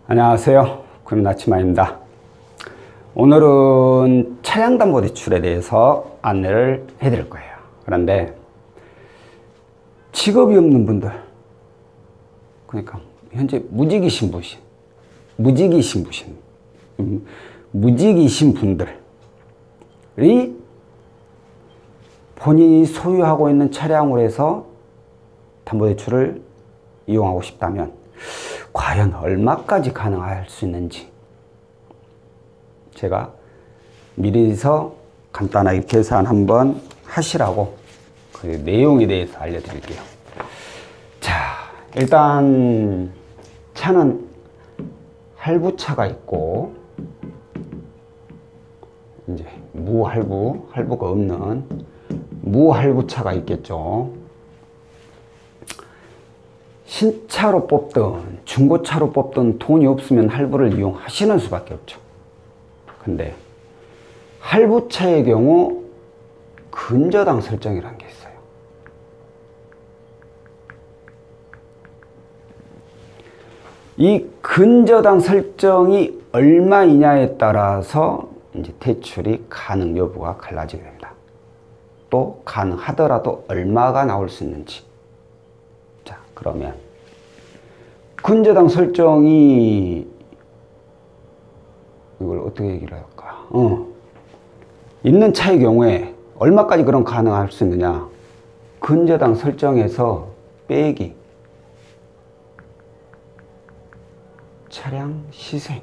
안녕하세요. 구름나치마입니다. 오늘은 차량담보대출에 대해서 안내를 해드릴 거예요. 그런데 직업이 없는 분들, 그러니까 현재 무직이신 분들이 본인이 소유하고 있는 차량으로 해서 담보대출을 이용하고 싶다면 과연 얼마까지 가능할 수 있는지 제가 미리서 간단하게 계산 한번 하시라고 그 내용에 대해서 알려드릴게요. 자, 일단 차는 할부차가 있고 이제 할부가 없는 무할부차가 있겠죠. 신차로 뽑든 중고차로 뽑든 돈이 없으면 할부를 이용하시는 수밖에 없죠. 근데 할부차의 경우 근저당 설정이라는 게 있어요. 이 근저당 설정이 얼마이냐에 따라서 이제 대출이 가능 여부가 갈라지게 됩니다. 또 가능하더라도 얼마가 나올 수 있는지. 자, 그러면 근저당 설정이 이걸 어떻게 얘기를 할까? 있는 차의 경우에 얼마까지 그럼 가능할 수 있느냐? 근저당 설정에서 빼기 차량 시세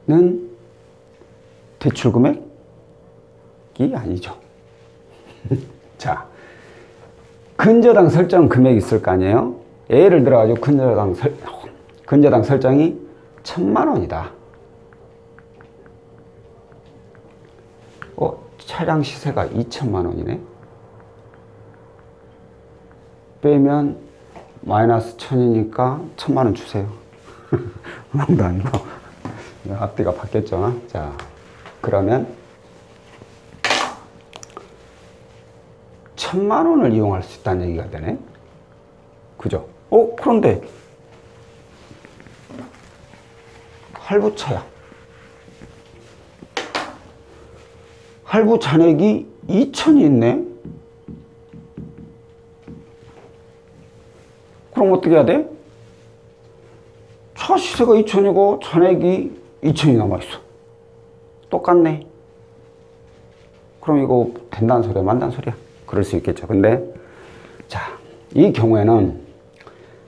는 대출 금액이 아니죠. 자, 근저당 설정 금액이 있을 거 아니에요? 예를 들어 가지고 근저당 설정이 1000만 원이다. 차량 시세가 2000만 원이네. 빼면 마이너스 1000이니까 1000만 원 주세요. 농담이고. 앞뒤가 바뀌었죠. 자, 그러면 1000만 원을 이용할 수 있다는 얘기가 되네. 그죠? 그런데 할부차야. 할부 잔액이 2000이 있네. 그럼 어떻게 해야 돼? 차 시세가 2000이고 잔액이 2000이 남아있어. 똑같네. 그럼 이거 된다는 소리야, 만다는 소리야? 그럴 수 있겠죠. 근데 자, 이 경우에는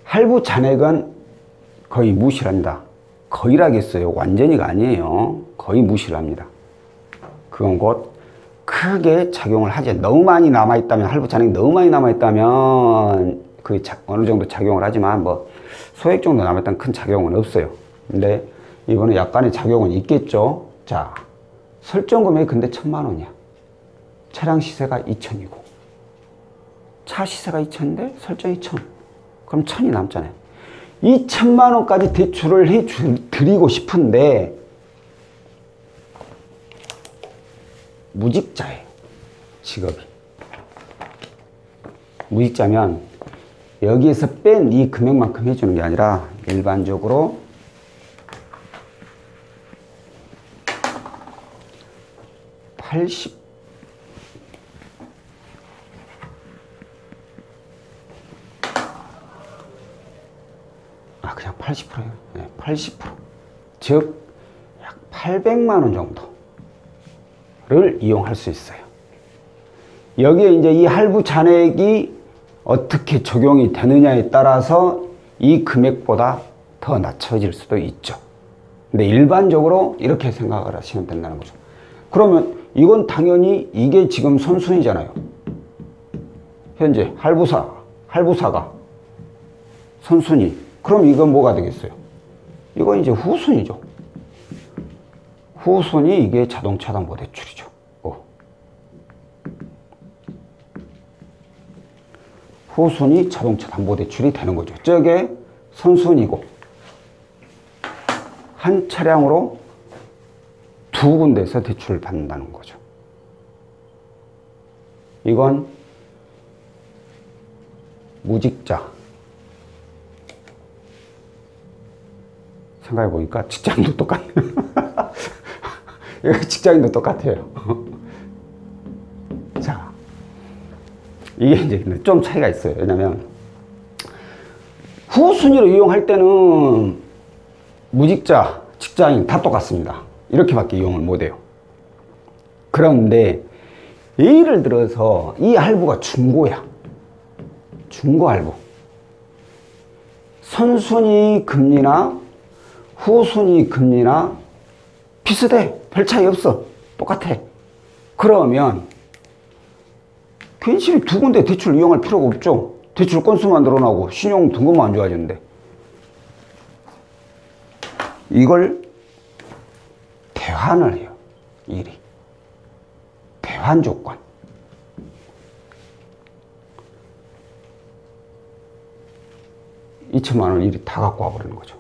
할부 잔액은 거의 무시를 합니다. 거의라겠어요. 완전히가 아니에요. 거의 무시를 합니다. 그건 곧 크게 작용을 하지. 너무 많이 남아있다면, 할부 잔액이 너무 많이 남아있다면 그 어느 정도 작용을 하지만 뭐 소액 정도 남았다면 큰 작용은 없어요. 근데 이거는 약간의 작용은 있겠죠. 자, 설정 금액이 근데 1000만 원이야. 차량 시세가 2000이고 차 시세가 2000인데 설정이 1000. 그럼 1000이 남잖아요. 이 1000만 원까지 대출을 해 드리고 싶은데 무직자예요. 직업이. 무직자면 여기에서 뺀 이 금액만큼 해주는 게 아니라 일반적으로 80 그냥 80%예요. 네, 80%. 즉 약 800만 원 정도를 이용할 수 있어요. 여기에 이제 이 할부 잔액이 어떻게 적용이 되느냐에 따라서 이 금액보다 더 낮춰질 수도 있죠. 근데 일반적으로 이렇게 생각을 하시면 된다는 거죠. 그러면 이건 당연히 이게 지금 선순위잖아요. 현재 할부사가 선순위. 그럼 이건 뭐가 되겠어요? 이건 이제 후순위죠. 후순위 이게 자동차 담보대출이죠. 후순위 자동차 담보대출이 되는 거죠. 저게 선순위고 한 차량으로 두 군데에서 대출을 받는다는 거죠. 이건 무직자. 생각해보니까 직장도 똑같네요. 직장인도 똑같아요. 자, 이게 이제 좀 차이가 있어요. 왜냐면 후순위로 이용할 때는 무직자, 직장인 다 똑같습니다. 이렇게밖에 이용을 못해요. 그런데 예를 들어서 이 할부가 중고야. 중고 할부. 선순위 금리나 후순위 금리나 비슷해. 별 차이 없어. 똑같아. 그러면 괜시리 두 군데 대출 이용할 필요가 없죠. 대출 건수만 늘어나고 신용 등급만 안 좋아지는데. 이걸 대환을 해요. 일이. 대환 조건. $2,000,000원 일이 다 갖고 와버리는 거죠.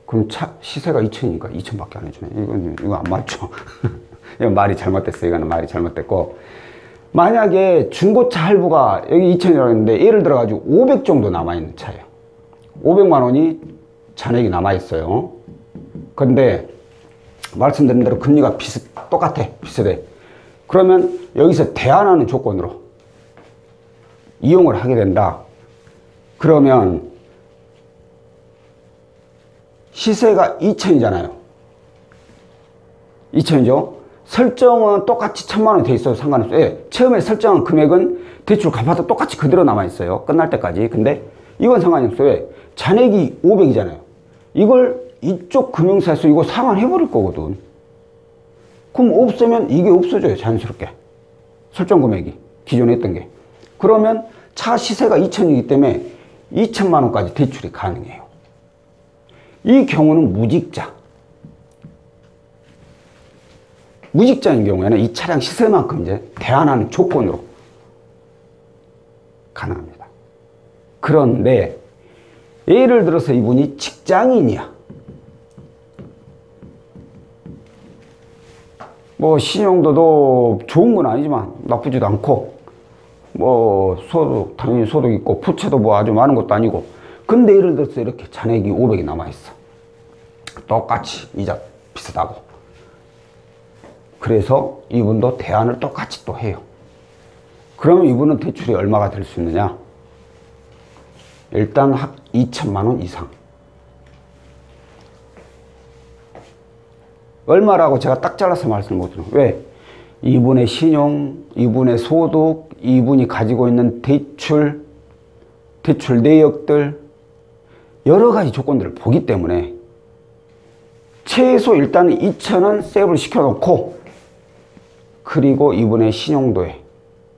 그럼 시세가 2,000이니까 2,000밖에 안 해주네. 이거 안 맞죠. 이건 말이 잘못됐어요. 이거는 말이 잘못됐고. 만약에 중고차 할부가 여기 2,000이라고 했는데 예를 들어 가지고 500 정도 남아있는 차예요. 500만 원이 잔액이 남아있어요. 근데 말씀드린 대로 금리가 똑같아. 비슷해. 그러면 여기서 대환하는 조건으로 이용을 하게 된다. 그러면 시세가 2,000이잖아요. 2,000이죠. 설정은 똑같이 1,000만 원이 돼 있어도 상관없어요. 예, 처음에 설정한 금액은 대출 갚아도 똑같이 그대로 남아있어요. 끝날 때까지. 근데 이건 상관이 없어요. 왜? 잔액이 500이잖아요. 이걸 이쪽 금융사에서 이거 상환해버릴 거거든. 그럼 없으면 이게 없어져요. 자연스럽게. 설정 금액이. 기존에 했던 게. 그러면 차 시세가 2,000이기 때문에 2,000만 원까지 대출이 가능해요. 이 경우는 무직자. 무직자인 경우에는 이 차량 시세만큼 이제 대환하는 조건으로 가능합니다. 그런데 예를 들어서 이분이 직장인이야. 뭐 신용도도 좋은 건 아니지만 나쁘지도 않고 뭐 소득 당연히 소득 있고 부채도 뭐 아주 많은 것도 아니고 근데 예를 들어서 이렇게 잔액이 500이 남아있어. 똑같이 이자 비슷하고 그래서 이분도 대환을 똑같이 또 해요. 그러면 이분은 대출이 얼마가 될 수 있느냐? 일단 2,000만 원 이상. 얼마라고 제가 딱 잘라서 말씀을 못 드려요. 왜? 이분의 신용, 이분의 소득, 이분이 가지고 있는 대출 내역들 여러 가지 조건들을 보기 때문에 최소 일단은 2,000원 세이브를 시켜놓고 그리고 이분의 신용도에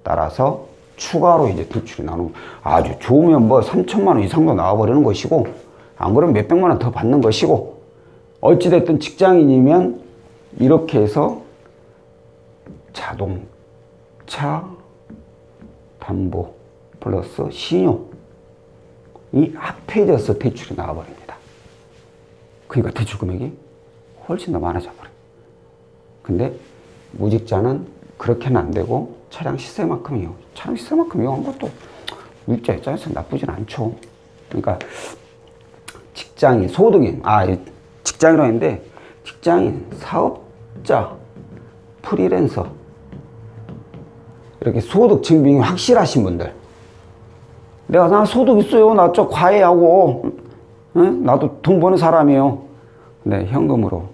따라서 추가로 이제 대출이 나오는 아주 좋으면 뭐 3,000만 원 이상도 나와버리는 것이고 안 그러면 몇백만 원 더 받는 것이고 어찌됐든 직장인이면 이렇게 해서 자동차 담보 플러스 신용이 합해져서 대출이 나와버립니다. 그러니까 대출 금액이 훨씬 더 많아져 버려요. 근데 무직자는 그렇게는 안 되고 차량 시세만큼 이용. 차량 시세만큼 이용한 것도 무직자 입장에서 나쁘진 않죠. 그러니까 직장인, 소득인, 직장이라고 했는데 직장인, 사업자, 프리랜서 이렇게 소득 증빙이 확실하신 분들 나 소득 있어요. 나 저 과외하고 나도 돈 버는 사람이에요. 네, 현금으로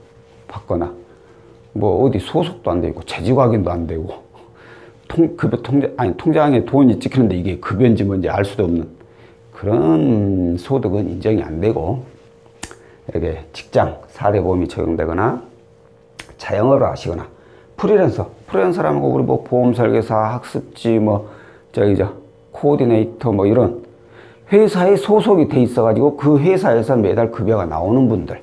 받거나 뭐 어디 소속도 안 되고 재직 확인도 안 되고 통장에 돈이 찍히는데 이게 급여인지 뭔지 알 수도 없는 그런 소득은 인정이 안 되고 이렇게 직장 4대 보험이 적용되거나 자영업을 하시거나 프리랜서라는 거 우리 뭐 보험 설계사, 학습지 코디네이터 뭐 이런 회사에 소속이 돼 있어 가지고 그 회사에서 매달 급여가 나오는 분들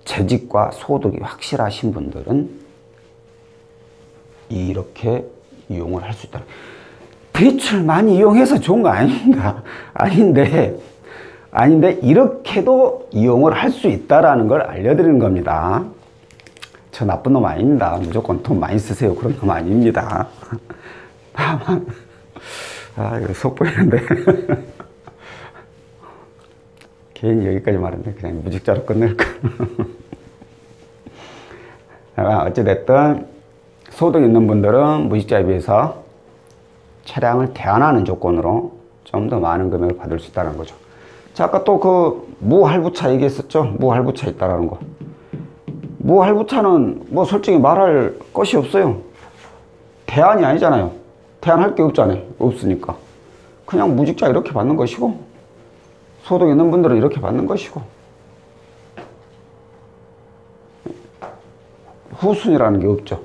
재직과 소득이 확실하신 분들은 이렇게 이용을 할 수 있다. 대출 많이 이용해서 좋은 거 아닙니다. 아닌데 이렇게도 이용을 할 수 있다라는 걸 알려드리는 겁니다. 저 나쁜 놈 아닙니다. 무조건 돈 많이 쓰세요. 그런 놈 아닙니다. 다만 아, 이거 속 보이는데. 괜히 여기까지 말했네. 그냥 무직자로 끝낼까. 어찌됐든, 소득 있는 분들은 무직자에 비해서 차량을 대안하는 조건으로 좀 더 많은 금액을 받을 수 있다는 거죠. 자, 아까 또 그 무할부차 얘기했었죠? 무할부차 있다라는 거. 무할부차는 뭐 솔직히 말할 것이 없어요. 대안이 아니잖아요. 대안할 게 없잖아요. 없으니까. 그냥 무직자 이렇게 받는 것이고, 소득 있는 분들은 이렇게 받는 것이고, 후순위라는 게 없죠.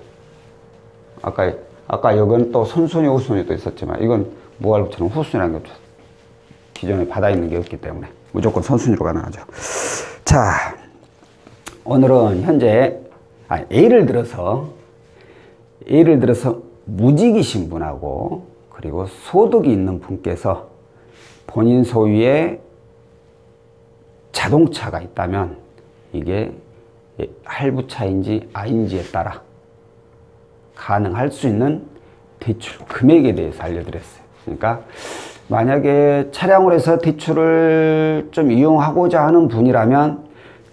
아까 여건 또 선순위, 후순위도 있었지만, 이건 무할부차는 후순위라는 게 없죠. 기존에 받아 있는 게 없기 때문에 무조건 선순위로 가능하죠. 자, 오늘은 현재 예를 들어서 무직이신 분하고 그리고 소득이 있는 분께서 본인 소유의 자동차가 있다면 이게 할부차인지 아닌지에 따라 가능할 수 있는 대출 금액에 대해서 알려드렸어요. 그러니까 만약에 차량으로 해서 대출을 좀 이용하고자 하는 분이라면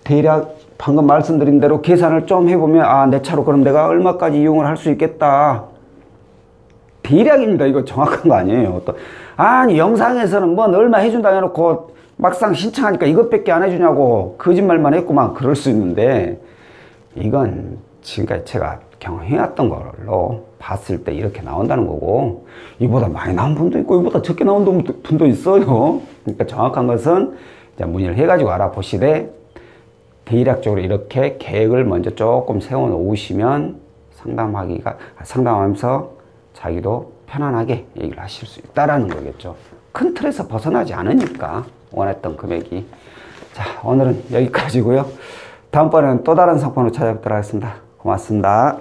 대략 방금 말씀드린 대로 계산을 좀 해보면 아, 내 차로 그럼 내가 얼마까지 이용을 할 수 있겠다. 대략입니다. 이거 정확한 거 아니에요. 또 아니 영상에서는 뭐 얼마 해준다 해놓고 막상 신청하니까 이것밖에 안 해주냐고 거짓말만 했구만 그럴 수 있는데 이건 지금까지 제가 경험해왔던 걸로 봤을 때 이렇게 나온다는 거고 이보다 많이 나온 분도 있고 이보다 적게 나온 분도 있어요. 그러니까 정확한 것은 이제 문의를 해가지고 알아보시되 대략적으로 이렇게 계획을 먼저 조금 세워 놓으시면 상담하면서 자기도 편안하게 얘기를 하실 수 있다라는 거겠죠. 큰 틀에서 벗어나지 않으니까 원했던 금액이. 자, 오늘은 여기까지고요. 다음번에는 또 다른 상품으로 찾아뵙도록 하겠습니다. 고맙습니다.